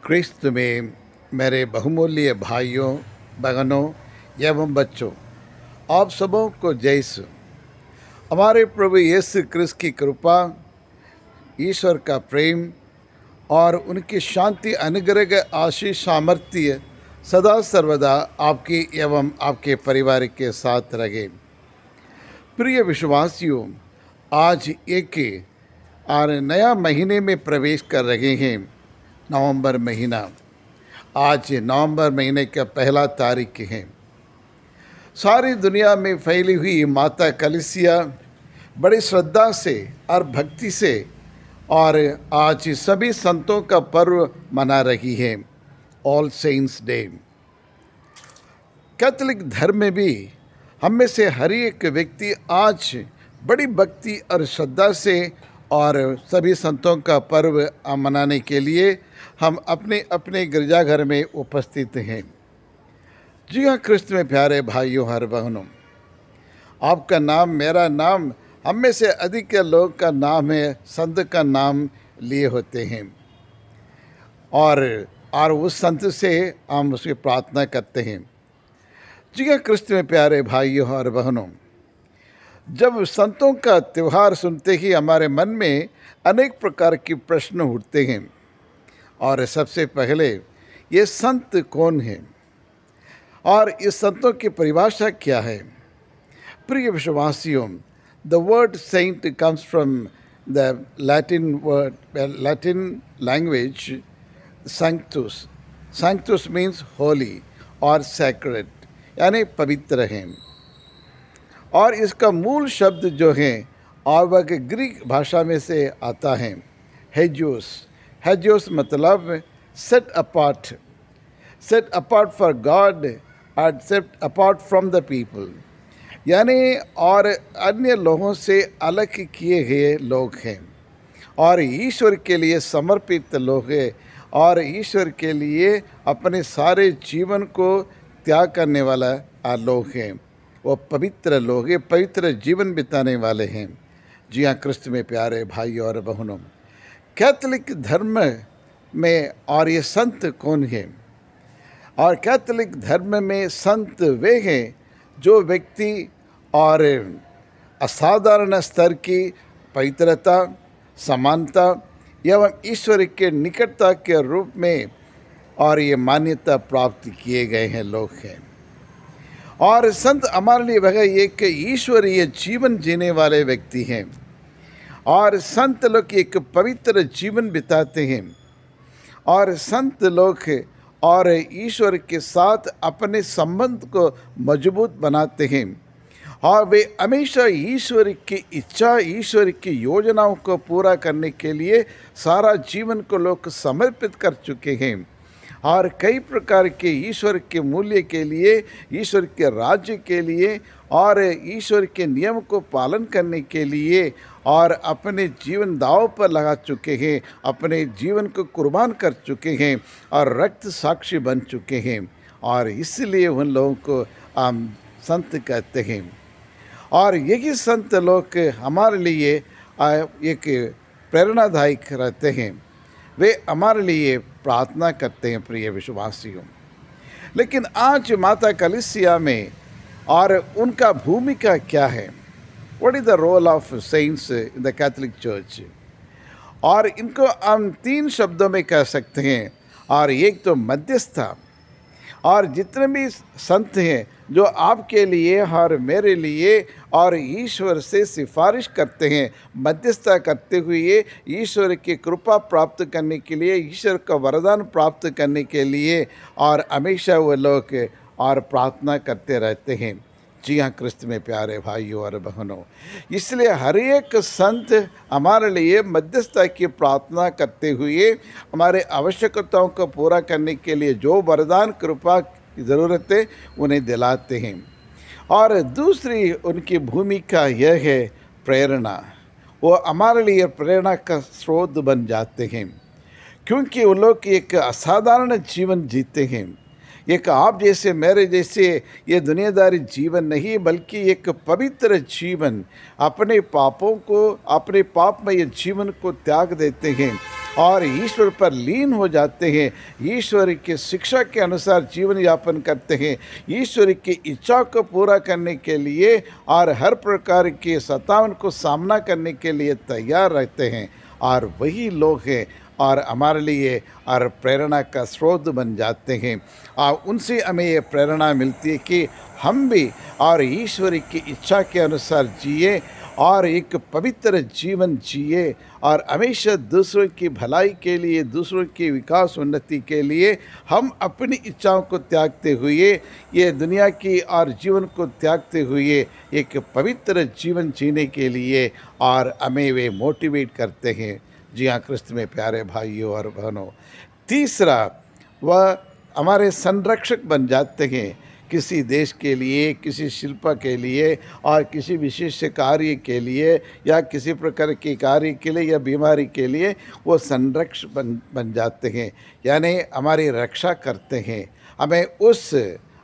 क्रिस्त में मेरे बहुमूल्य भाइयों, बहनों एवं बच्चों, आप सबों को जय यीशु। हमारे प्रभु यीशु क्रिस्त की कृपा, ईश्वर का प्रेम और उनकी शांति, अनुग्रह, आशीष, सामर्थ्य सदा सर्वदा आपकी एवं आपके परिवार के साथ रहे। प्रिय विश्वासियों, आज एक और नया महीने में प्रवेश कर रहे हैं, नवंबर महीना। आज नवंबर महीने का पहला तारीख है। सारी दुनिया में फैली हुई माता कलीसिया बड़ी श्रद्धा से और भक्ति से और आज सभी संतों का पर्व मना रही है, ऑल सेंट्स डे। कैथोलिक धर्म में भी हम में से हर एक व्यक्ति आज बड़ी भक्ति और श्रद्धा से और सभी संतों का पर्व मनाने के लिए हम अपने अपने गिरजाघर में उपस्थित हैं। जी हाँ, क्रिस्त में प्यारे भाइयों और बहनों, आपका नाम, मेरा नाम, हम में से अधिक लोग का नाम है, संत का नाम लिए होते हैं और उस संत से हम उसकी प्रार्थना करते हैं। जी हाँ, क्रिस्त में प्यारे भाइयों और बहनों, जब संतों का त्यौहार सुनते ही हमारे मन में अनेक प्रकार के प्रश्न उठते हैं। और सबसे पहले, ये संत कौन है और इस संतों की परिभाषा क्या है? प्रिय विश्वासियों, the word saint comes from the Latin language sanctus. Sanctus means holy और sacred, यानी पवित्र हैं। और इसका मूल शब्द जो है और वह ग्रीक भाषा में से आता है, हेजियोस। हेजियोस मतलब सेट अपार्ट फॉर गॉड और set apart from the people, यानी और अन्य लोगों से अलग किए गए लोग हैं और ईश्वर के लिए समर्पित लोग हैं और ईश्वर के लिए अपने सारे जीवन को त्याग करने वाला लोग हैं। वो पवित्र लोग हैं, पवित्र जीवन बिताने वाले हैं। जी हाँ, क्रिस्त में प्यारे भाई और बहनों, कैथोलिक धर्म में और ये संत कौन है? और कैथोलिक धर्म में संत वे हैं जो व्यक्ति और असाधारण स्तर की पवित्रता, समानता एवं ईश्वर के निकटता के रूप में और ये मान्यता प्राप्त किए गए हैं लोग हैं। और संत हमारे लिए वह एक ईश्वरीय जीवन जीने वाले व्यक्ति हैं और संत लोग एक पवित्र जीवन बिताते हैं और संत लोग और ईश्वर के साथ अपने संबंध को मजबूत बनाते हैं और वे हमेशा ईश्वर की इच्छा, ईश्वर की योजनाओं को पूरा करने के लिए सारा जीवन को लोग समर्पित कर चुके हैं और कई प्रकार के ईश्वर के मूल्य के लिए, ईश्वर के राज्य के लिए और ईश्वर के नियम को पालन करने के लिए और अपने जीवन दांव पर लगा चुके हैं, अपने जीवन को कुर्बान कर चुके हैं और रक्त साक्षी बन चुके हैं और इसलिए उन लोगों को हम संत कहते हैं। और यही संत लोग हमारे लिए एक प्रेरणादायक रहते हैं। वे हमारे लिए प्रार्थना करते हैं, प्रिय विश्वासियों। लेकिन आज माता कलीसिया में और उनका भूमिका क्या है? What is the role of saints in the Catholic church? और इनको हम 3 शब्दों में कह सकते हैं। और एक तो मध्यस्था, और जितने भी संत हैं जो आपके लिए और मेरे लिए और ईश्वर से सिफारिश करते हैं, मध्यस्थता करते हुए ईश्वर की कृपा प्राप्त करने के लिए, ईश्वर का वरदान प्राप्त करने के लिए और हमेशा वो लोग और प्रार्थना करते रहते हैं। जी हाँ, क्रिस्त में प्यारे भाइयों और बहनों, इसलिए हर एक संत हमारे लिए मध्यस्थता की प्रार्थना करते हुए हमारे आवश्यकताओं को पूरा करने के लिए जो वरदान कृपा की ज़रूरत है उन्हें दिलाते हैं। और दूसरी उनकी भूमिका यह है प्रेरणा। वो हमारे लिए प्रेरणा का स्रोत बन जाते हैं क्योंकि वो लोग एक असाधारण जीवन जीते हैं। एक आप जैसे मेरे जैसे ये दुनियादारी जीवन नहीं, बल्कि एक पवित्र जीवन, अपने पापों को, अपने पापमय जीवन को त्याग देते हैं और ईश्वर पर लीन हो जाते हैं, ईश्वर की शिक्षा के अनुसार जीवन यापन करते हैं, ईश्वर की इच्छा को पूरा करने के लिए और हर प्रकार के सतावन को सामना करने के लिए तैयार रहते हैं, और वही लोग हैं और हमारे लिए और प्रेरणा का स्रोत बन जाते हैं। और उनसे हमें ये प्रेरणा मिलती है कि हम भी और ईश्वर की इच्छा के अनुसार जिए और एक पवित्र जीवन जिए, और हमेशा दूसरों की भलाई के लिए, दूसरों की विकास उन्नति के लिए हम अपनी इच्छाओं को त्यागते हुए, ये दुनिया की और जीवन को त्यागते हुए एक पवित्र जीवन जीने के लिए और हमें वे मोटिवेट करते हैं। जी हाँ, क्रिस्त में प्यारे भाइयों और बहनों, तीसरा, वह हमारे संरक्षक बन जाते हैं किसी देश के लिए, किसी शिल्प के लिए और किसी विशेष कार्य के लिए या किसी प्रकार के कार्य के लिए या बीमारी के लिए वो संरक्षक बन जाते हैं, यानी हमारी रक्षा करते हैं, हमें उस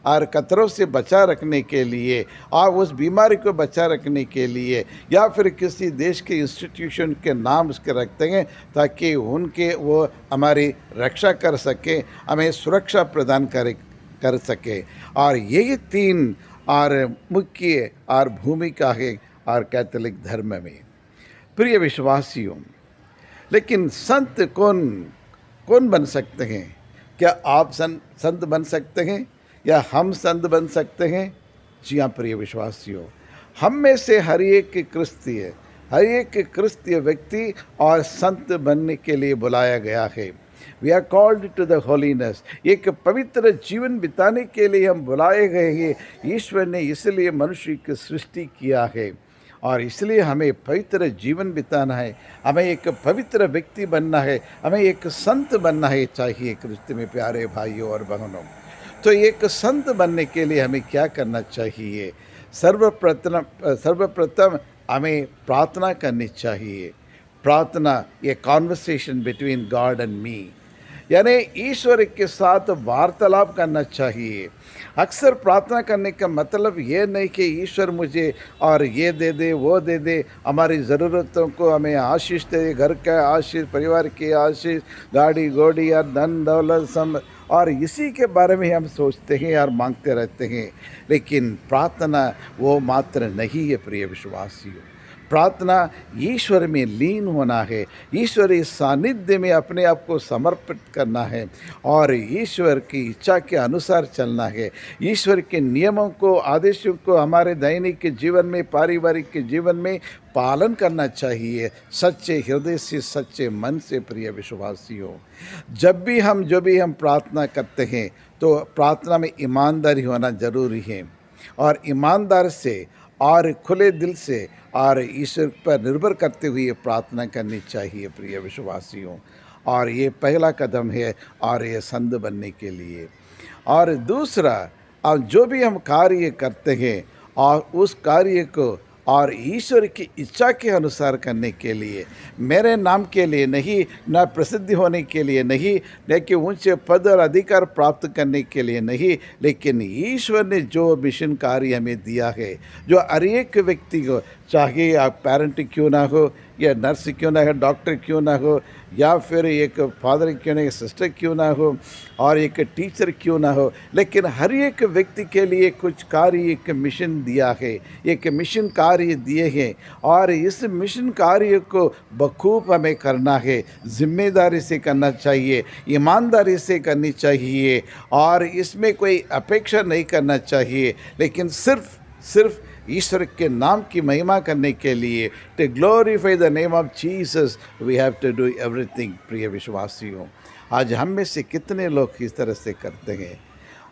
और खतरों से बचा रखने के लिए और उस बीमारी को बचा रखने के लिए, या फिर किसी देश के इंस्टीट्यूशन के नाम उसके रखते हैं ताकि उनके वो हमारी रक्षा कर सके, हमें सुरक्षा प्रदान कर सके। और यही तीन और मुख्य और भूमिका है और कैथोलिक धर्म में। प्रिय विश्वासियों, लेकिन संत कौन कौन बन सकते हैं? क्या आप संत बन सकते हैं या हम संत बन सकते हैं? जी हाँ प्रिय विश्वासियों, हम में से हर एक क्रिस्तीय व्यक्ति और संत बनने के लिए बुलाया गया है। We are called to the holiness, एक पवित्र जीवन बिताने के लिए हम बुलाए गए हैं। ईश्वर ने इसलिए मनुष्य की सृष्टि किया है और इसलिए हमें पवित्र जीवन बिताना है, हमें एक पवित्र व्यक्ति बनना है, हमें एक संत बनना है चाहिए क्रिस्त में प्यारे भाइयों और बहनों। तो एक संत बनने के लिए हमें क्या करना चाहिए? सर्वप्रथम हमें प्रार्थना करनी चाहिए। प्रार्थना, ये conversation between God and me, यानी ईश्वर के साथ वार्तालाप करना चाहिए। अक्सर प्रार्थना करने का मतलब ये नहीं कि ईश्वर मुझे और ये दे दे वो दे दे, हमारी ज़रूरतों को हमें आशीष दे, घर का आशीष, परिवार की आशीष, गाड़ी घोड़ी या धन दौलत और इसी के बारे में हम सोचते हैं और मांगते रहते हैं। लेकिन प्रार्थना वो मात्र नहीं है प्रिय विश्वासियों। प्रार्थना ईश्वर में लीन होना है, ईश्वरीय सानिध्य में अपने आप को समर्पित करना है और ईश्वर की इच्छा के अनुसार चलना है। ईश्वर के नियमों को, आदेशों को हमारे दैनिक जीवन में, पारिवारिक के जीवन में पालन करना चाहिए, सच्चे हृदय से, सच्चे मन से। प्रिय विश्वासियों, जब भी हम प्रार्थना करते हैं तो प्रार्थना में ईमानदारी होना जरूरी है, और ईमानदार से और खुले दिल से और ईश्वर पर निर्भर करते हुए प्रार्थना करनी चाहिए प्रिय विश्वासियों। और ये पहला कदम है और ये संत बनने के लिए। और दूसरा, अब जो भी हम कार्य करते हैं और उस कार्य को और ईश्वर की इच्छा के अनुसार करने के लिए, मेरे नाम के लिए नहीं, ना प्रसिद्धि होने के लिए नहीं, लेकिन ऊंचे पद और अधिकार प्राप्त करने के लिए नहीं, लेकिन ईश्वर ने जो मिशन कार्य हमें दिया है, जो हर एक व्यक्ति को, चाहे आप पेरेंट क्यों ना हो या नर्स क्यों ना हो, डॉक्टर क्यों ना हो, या फिर एक फादर क्यों ना, एक सिस्टर क्यों ना हो और एक टीचर क्यों ना हो, लेकिन हर एक व्यक्ति के लिए कुछ कार्य, एक मिशन दिया है, एक मिशन कार्य दिए हैं और इस मिशन कार्य को बखूब हमें करना है, जिम्मेदारी से करना चाहिए, ईमानदारी से करनी चाहिए और इसमें कोई अपेक्षा नहीं करना चाहिए, लेकिन सिर्फ ईश्वर के नाम की महिमा करने के लिए, to glorify the name of Jesus, we have to do everything. प्रिय विश्वासियों, आज हम में से कितने लोग इस तरह से करते हैं?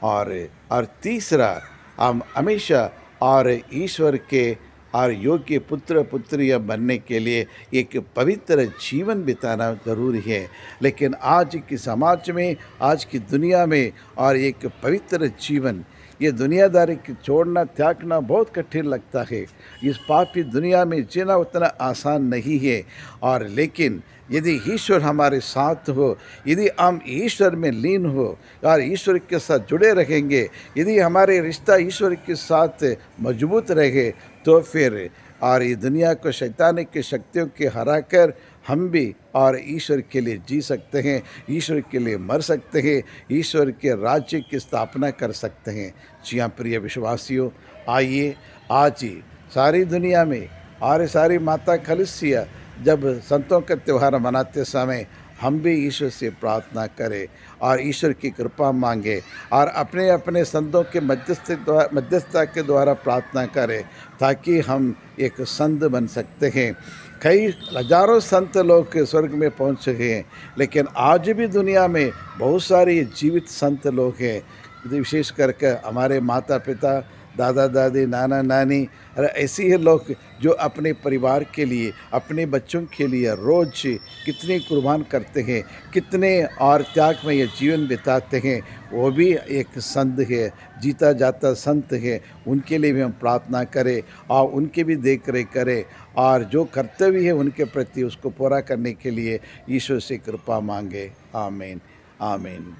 और तीसरा, हम हमेशा और ईश्वर के और योग्य पुत्र पुत्रियाँ बनने के लिए एक पवित्र जीवन बिताना ज़रूरी है। लेकिन आज की समाज में, आज की दुनिया में और एक पवित्र जीवन, ये दुनियादारी की छोड़ना, त्यागना बहुत कठिन लगता है। इस पापी दुनिया में जीना उतना आसान नहीं है। और लेकिन यदि ईश्वर हमारे साथ हो, यदि हम ईश्वर में लीन हो और ईश्वर के साथ जुड़े रहेंगे, यदि हमारे रिश्ता ईश्वर के साथ मजबूत रहे, तो फिर और ये दुनिया को शैतानी की शक्तियों के हरा कर हम भी और ईश्वर के लिए जी सकते हैं, ईश्वर के लिए मर सकते हैं, ईश्वर के राज्य की स्थापना कर सकते हैं। जी हाँ प्रिय विश्वासियों, आइए आज ही सारी दुनिया में और सारी माता कलीसिया जब संतों का त्यौहार मनाते समय हम भी ईश्वर से प्रार्थना करें और ईश्वर की कृपा मांगे और अपने अपने संतों के मध्यस्थता के द्वारा प्रार्थना करें, ताकि हम एक संत बन सकते हैं। कई हजारों संत लोग स्वर्ग में पहुंच चुके हैं, लेकिन आज भी दुनिया में बहुत सारे जीवित संत लोग हैं, विशेष करके हमारे माता पिता, दादा दादी, नाना नानी और ऐसे ही लोग जो अपने परिवार के लिए, अपने बच्चों के लिए रोज़ कितने कुर्बान करते हैं, कितने और त्याग में ये जीवन बिताते हैं, वो भी एक संत है, जीता जाता संत है। उनके लिए भी हम प्रार्थना करें और उनकी भी देख रेख करें और जो कर्तव्य है उनके प्रति उसको पूरा करने के लिए ईश्वर से कृपा मांगे। आमीन आमीन।